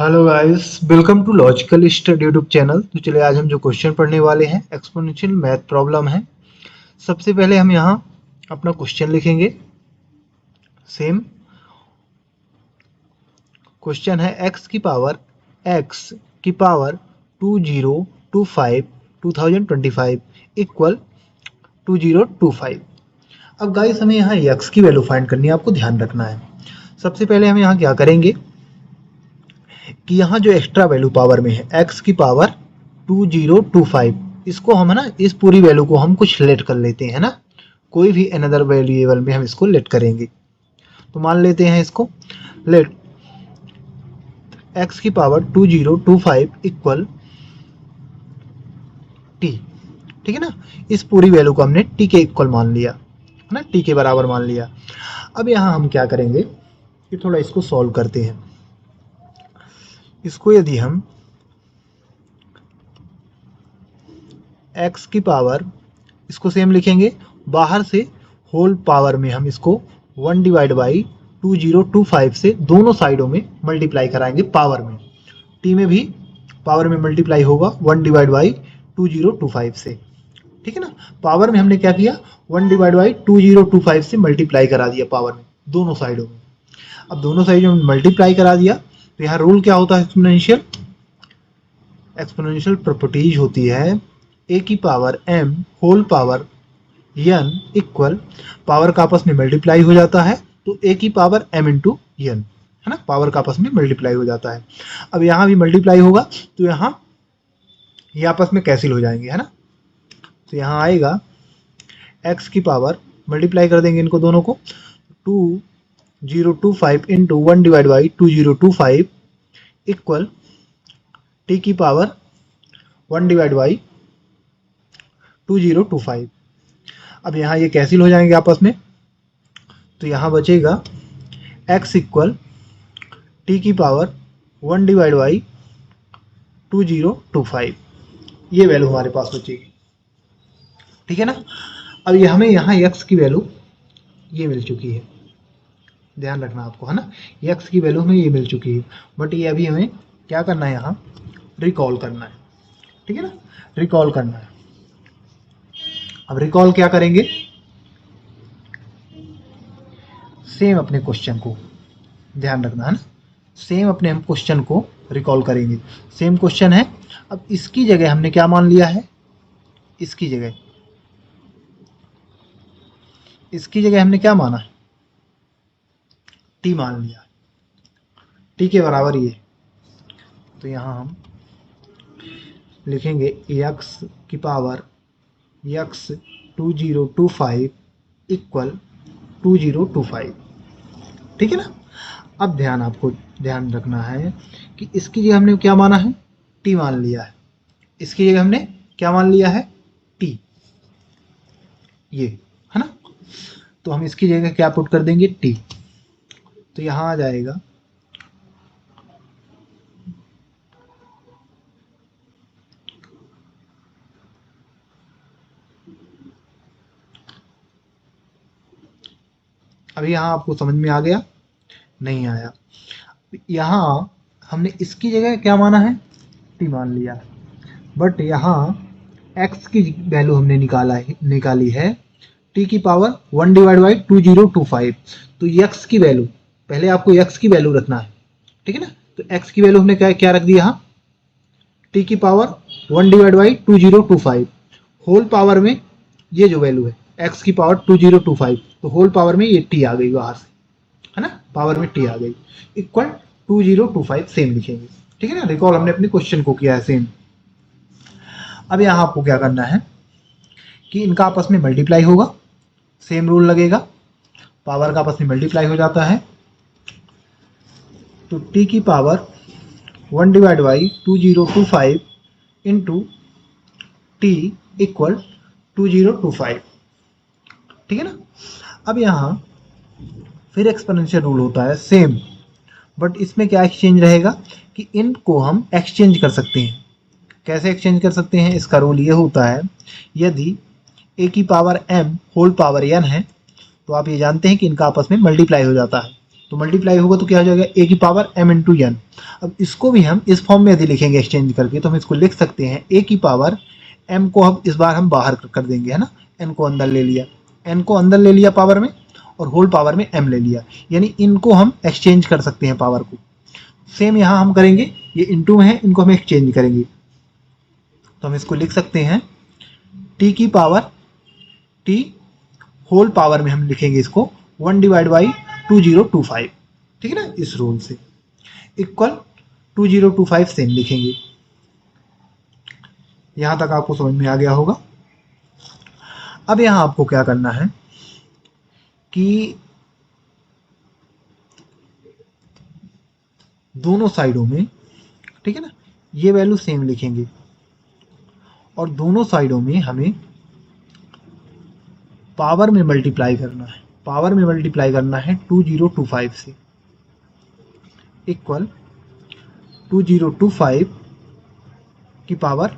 Hello guys, welcome to logical study YouTube channel. तो चलिए आज हम जो क्वेश्चन पढ़ने वाले हैं एक्सपोनेंशियल मैथ प्रॉब्लम है। सबसे पहले हम यहाँ अपना क्वेश्चन लिखेंगे। सेम क्वेश्चन है x की पावर 2025 2025 इक्वल 2025। अब गाइस हमें यहाँ x की वैल्यू फाइंड करनी है, आपको ध्यान रखना है। सबसे पहले हम यहाँ क्या करेंगे कि यहाँ जो एक्स्ट्रा वैल्यू पावर में है x की पावर 2025, इसको हम है ना, इस पूरी वैल्यू को हम कुछ लेट कर लेते हैं ना, कोई भी अनदर वेरिएबल में हम इसको लेट करेंगे। तो मान लेते हैं इसको लेट x की पावर 2025 इक्वल t। ठीक है ना, इस पूरी वैल्यू को हमने t के इक्वल मान लिया है ना, t के बराबर मान लिया। अब यहाँ हम क्या करेंगे कि थोड़ा इसको सॉल्व करते हैं। इसको यदि हम x की पावर, इसको सेम लिखेंगे, बाहर से होल पावर में हम इसको 1 डिवाइड बाई 2025 से दोनों साइडों में मल्टीप्लाई कराएंगे पावर में। t में भी पावर में मल्टीप्लाई होगा 1 डिवाइड बाई 2025 से। ठीक है ना, पावर में हमने क्या किया, 1 डिवाइड बाई 2025 से मल्टीप्लाई करा दिया पावर में दोनों साइडों में। अब दोनों साइडों में मल्टीप्लाई करा दिया तो यहाँ रूल क्या होता है, एक्सपोनेंशियल प्रॉपर्टीज होती है a की power m whole power n equal, power का आपस में मल्टीप्लाई हो जाता है तो a की पावर m इंटू n, है ना, पावर का आपस में मल्टीप्लाई हो जाता है। अब यहाँ भी मल्टीप्लाई होगा तो यहाँ ये आपस में कैंसिल हो जाएंगे, है ना। तो यहाँ आएगा x की पावर, मल्टीप्लाई कर देंगे इनको दोनों को, 2025 into 1 divide by 2025 equal t की पावर 1 डिवाइड बाई 2025। अब यहाँ ये कैंसिल हो जाएंगे आपस में, तो यहाँ बचेगा x इक्वल t की पावर 1 डिवाइड बाई 2025, ये वैल्यू हमारे पास बचेगी। ठीक है ना। अब ये हमें यहाँ x की वैल्यू ये मिल चुकी है, ध्यान रखना आपको, है ना, x की वैल्यू हमें ये मिल चुकी है, बट ये अभी हमें क्या करना है, यहाँ रिकॉल करना है। ठीक है ना, रिकॉल करना है। अब रिकॉल क्या करेंगे, सेम अपने क्वेश्चन को, ध्यान रखना है ना, सेम अपने हम क्वेश्चन को रिकॉल करेंगे। सेम क्वेश्चन है, अब इसकी जगह हमने क्या मान लिया है, इसकी जगह हमने क्या माना है, t मान लिया, t के बराबर ये। तो यहाँ हम लिखेंगे x की पावर x 2025 इक्वल 2025। ठीक है ना। अब आपको ध्यान रखना है कि इसकी जगह हमने क्या माना है, t मान लिया है, इसकी जगह हमने क्या मान लिया है, t, ये है ना। तो हम इसकी जगह क्या पुट कर देंगे, t। तो यहाँ आ जाएगा अभी यहाँ आपको समझ में आ गया, नहीं आया। यहाँ हमने इसकी जगह क्या माना है, t मान लिया, बट यहाँ x की वैल्यू हमने निकाली है t की पावर 1 डिवाइड बाई 2025। तो x की वैल्यू, पहले आपको x की वैल्यू रखना है। ठीक है ना, तो x की वैल्यू हमने क्या रख दी, यहाँ t की power 1 divide by 2025 whole power में ये जो वैल्यू है x की पावर 2025, तो होल पावर में ये t आ गई बाहर से, है ना, पावर में t आ गई इक्वल 2025, सेम लिखेंगे। ठीक है ना, रिकॉल हमने अपने क्वेश्चन को किया है सेम। अब यहाँ आपको क्या करना है कि इनका आपस में मल्टीप्लाई होगा, सेम रूल लगेगा, पावर का आपस में मल्टीप्लाई हो जाता है, तो t की power 1 divide by 2025 into t equal 2025। ठीक है ना। अब यहाँ फिर एक्सपोनेंशियल रूल होता है सेम, बट इसमें क्या एक्सचेंज रहेगा कि इनको हम एक्सचेंज कर सकते हैं। कैसे एक्सचेंज कर सकते हैं, इसका रूल ये होता है, यदि a की power m whole power n है तो आप ये जानते हैं कि इनका आपस में मल्टीप्लाई हो जाता है। तो मल्टीप्लाई होगा तो क्या हो जाएगा, ए की पावर m इंटू एन। अब इसको भी हम इस फॉर्म में यदि लिखेंगे एक्सचेंज करके, तो हम इसको लिख सकते हैं ए की पावर m को हम इस बार हम बाहर कर देंगे, है ना, n को अंदर ले लिया, n को अंदर ले लिया पावर में, और होल पावर में m ले लिया, यानी इनको हम एक्सचेंज कर सकते हैं पावर को। सेम यहाँ हम करेंगे, ये इंटू में है, इनको हम एक्सचेंज करेंगे, तो हम इसको लिख सकते हैं t की पावर t होल पावर में हम लिखेंगे इसको 1 डिवाइड बाई 2025, ठीक है ना, इस रूल से इक्वल 2025 सेम लिखेंगे। यहां तक आपको समझ में आ गया होगा। अब यहां आपको क्या करना है कि दोनों साइडों में, ठीक है ना, ये वैल्यू सेम लिखेंगे, और दोनों साइडों में हमें पावर में मल्टीप्लाई करना है, पावर में मल्टीप्लाई करना है 2025 से, इक्वल 2025 की पावर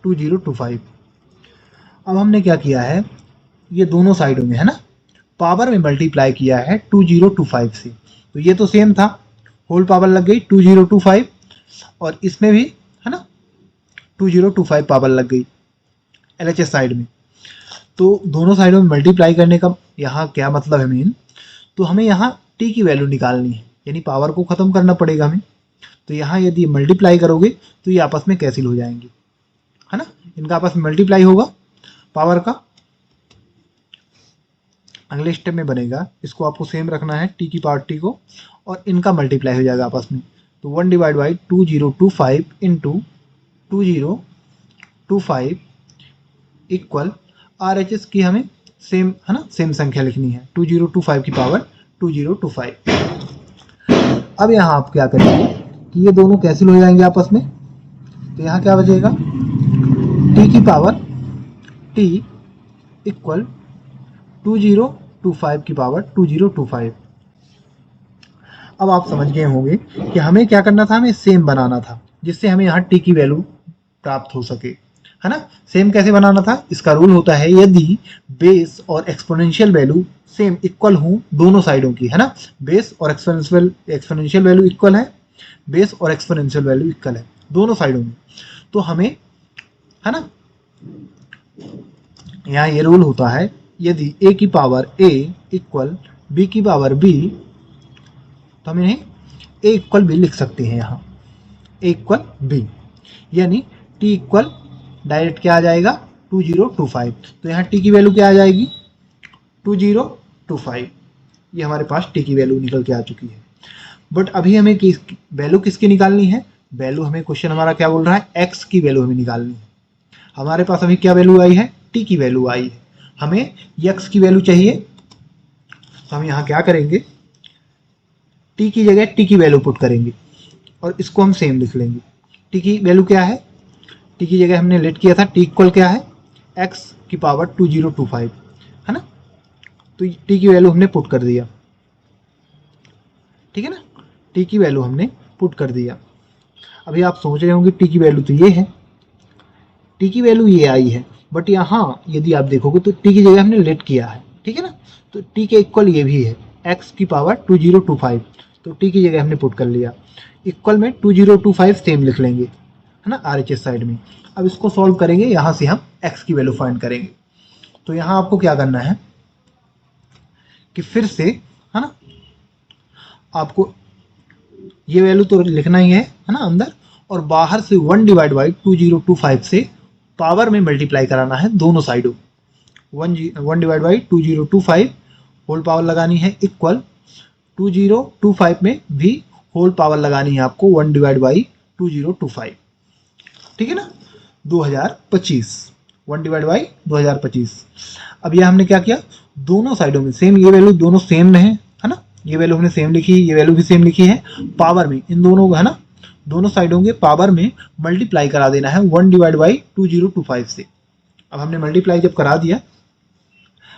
2025। अब हमने क्या किया है, ये दोनों साइडों में, है ना, पावर में मल्टीप्लाई किया है 2025 से, तो ये तो सेम था, होल पावर लग गई 2025, और इसमें भी, है ना, 2025 पावर लग गई LHS साइड में। तो दोनों साइडों में मल्टीप्लाई करने का यहाँ क्या मतलब है मेन, तो हमें यहाँ t की वैल्यू निकालनी है, यानी पावर को ख़त्म करना पड़ेगा हमें। तो यहाँ यदि मल्टीप्लाई करोगे तो ये आपस में कैंसिल हो जाएंगे, है ना, इनका आपस में मल्टीप्लाई होगा पावर का। अगले स्टेप में बनेगा, इसको आपको सेम रखना है t की पावर t को, और इनका मल्टीप्लाई हो जाएगा आपस में, तो 1 divide by 2025 into 2025 equal RHS की हमें सेम, है ना, सेम संख्या लिखनी है, 2025 की पावर 2025। अब यहाँ आप क्या करेंगे कि ये दोनों कैंसिल हो जाएंगे आपस में, तो यहाँ क्या बचेगा, t की पावर t इक्वल 2025 की पावर 2025। अब आप समझ गए होंगे कि हमें क्या करना था, हमें सेम बनाना था, जिससे हमें यहाँ t की वैल्यू प्राप्त हो सके, है ना। सेम कैसे बनाना था, इसका रूल होता है यदि बेस और एक्सपोनेंशियल वैल्यू सेम इक्वल हो दोनों साइडों की, है ना, बेस और एक्सपोनेंशियल वैल्यू इक्वल है, बेस और एक्सपोनेंशियल वैल्यू इक्वल है दोनों साइडों में, तो हमें, है ना, यहाँ ये रूल होता है यदि a की पावर a इक्वल b की पावर b, तो हम इन्हें a इक्वल b लिख सकते हैं, यहाँ a इक्वल b, यानी t इक्वल डायरेक्ट क्या आ जाएगा 2025, तो यहाँ t की वैल्यू क्या आ जाएगी 2025, ये हमारे पास t की वैल्यू निकल के आ चुकी है। बट अभी हमें वैल्यू किसकी निकालनी है, वैल्यू हमें क्वेश्चन हमारा क्या बोल रहा है, x की वैल्यू हमें निकालनी है। हमारे पास अभी क्या वैल्यू आई है, t की वैल्यू आई है, हमें x की वैल्यू चाहिए, तो हम यहाँ क्या करेंगे, t की जगह t की वैल्यू पुट करेंगे, और इसको हम सेम लिख लेंगे। t की वैल्यू क्या है, t की जगह हमने लेट किया था, t इक्वल क्या है, x की पावर 2025, है ना, तो t की वैल्यू हमने पुट कर दिया, ठीक है ना, t की वैल्यू हमने पुट कर दिया। अभी आप सोच रहे होंगे t की वैल्यू तो ये है, t की वैल्यू ये आई है, बट यहाँ यदि आप देखोगे तो t की जगह हमने लेट किया है, ठीक है ना, तो t के इक्वल ये भी है x की पावर 2025, तो t की जगह हमने पुट कर लिया, इक्वल में 2025 सेम लिख लेंगे, है ना, RHS साइड में। अब इसको सॉल्व करेंगे, यहाँ से हम x की वैल्यू फाइंड करेंगे। तो यहाँ आपको क्या करना है कि फिर से, है ना, आपको ये वैल्यू तो लिखना ही है ना अंदर, और बाहर से 1 डिवाइड बाई 2025 से पावर में मल्टीप्लाई कराना है दोनों साइडों, 1 डिवाइड बाई 2025 होल पावर लगानी है, इक्वल 2025 में भी होल पावर लगानी है आपको 1 डिवाइड बाई 2025, ठीक है ना, 2025, 1 डिवाइड बाई 2025। अब यह हमने क्या किया, दोनों साइडों में सेम, ये वैल्यू दोनों सेम में है ना, ये वैल्यू हमने सेम लिखी, ये वैल्यू भी सेम लिखी है, पावर में इन दोनों को, है ना, दोनों साइडों के पावर में मल्टीप्लाई करा देना है 1 डिवाइड बाई 2025 से। अब हमने मल्टीप्लाई जब करा दिया,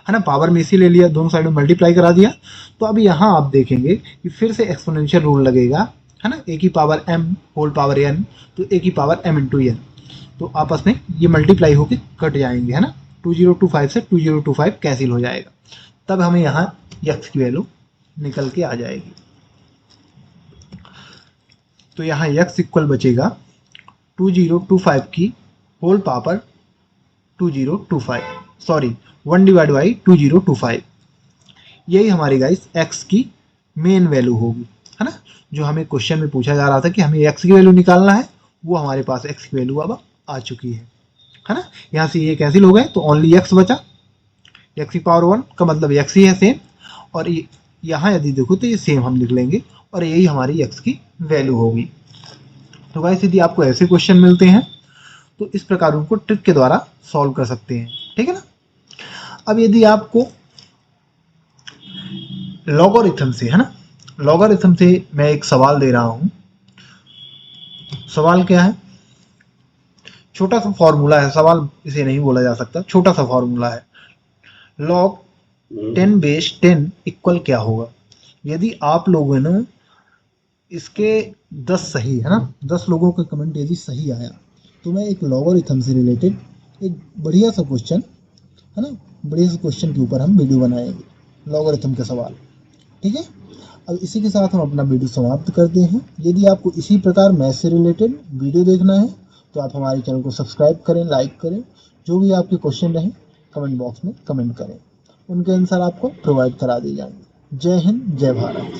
है ना, पावर में इसी ले लिया, दोनों साइडों में मल्टीप्लाई करा दिया, तो अब यहाँ आप देखेंगे कि फिर से एक्सपोनेंशियल रूल लगेगा, है ना, a की power m whole power n, तो a की पावर m इंटू n, तो आपस में ये मल्टीप्लाई होकर कट जाएंगे, है ना, 2025 से 2025 कैंसिल हो जाएगा। तब हमें यहाँ x की वैल्यू निकल के आ जाएगी। तो यहाँ x इक्वल बचेगा 2025 की होल पावर 2025, सॉरी 1/2025। यही हमारी गाइस x की मेन वैल्यू होगी, है ना। जो हमें क्वेश्चन में पूछा जा रहा था कि हमें x की वैल्यू निकालना है, वो हमारे पास x की वैल्यू अब आ चुकी है ना। यहाँ से ये कैंसिल हो गए तो ओनली x बचा, x की पावर 1 का मतलब x ही है सेम, और यहाँ यदि देखो तो ये सेम हम लिख लेंगे और यही हमारी x की वैल्यू होगी। तो गाइस यदि आपको ऐसे क्वेश्चन मिलते हैं तो इस प्रकार उनको ट्रिक के द्वारा सॉल्व कर सकते हैं, ठीक है ना। अब यदि आपको लॉगरिथम से, है ना, लॉगरिथम से मैं एक सवाल दे रहा हूं। सवाल क्या है, छोटा सा फॉर्मूला है, सवाल इसे नहीं बोला जा सकता, छोटा सा फॉर्मूला है। लॉग 10 इक्वल क्या होगा। यदि आप लोगों ने इसके 10 सही, है ना, 10 लोगों का कमेंट यदि सही आया तो मैं एक लॉगरिथम से रिलेटेड एक बढ़िया सा क्वेश्चन, है ना, बढ़िया से क्वेश्चन के ऊपर हम वीडियो बनाएंगे, लॉगरिथम के सवाल, ठीक है। अब इसी के साथ हम अपना वीडियो समाप्त करते हैं। यदि आपको इसी प्रकार मैथ से रिलेटेड वीडियो देखना है तो आप हमारे चैनल को सब्सक्राइब करें, लाइक करें, जो भी आपके क्वेश्चन रहे कमेंट बॉक्स में कमेंट करें, उनके आंसर आपको प्रोवाइड करा दिए जाएंगे। जय हिंद, जय भारत।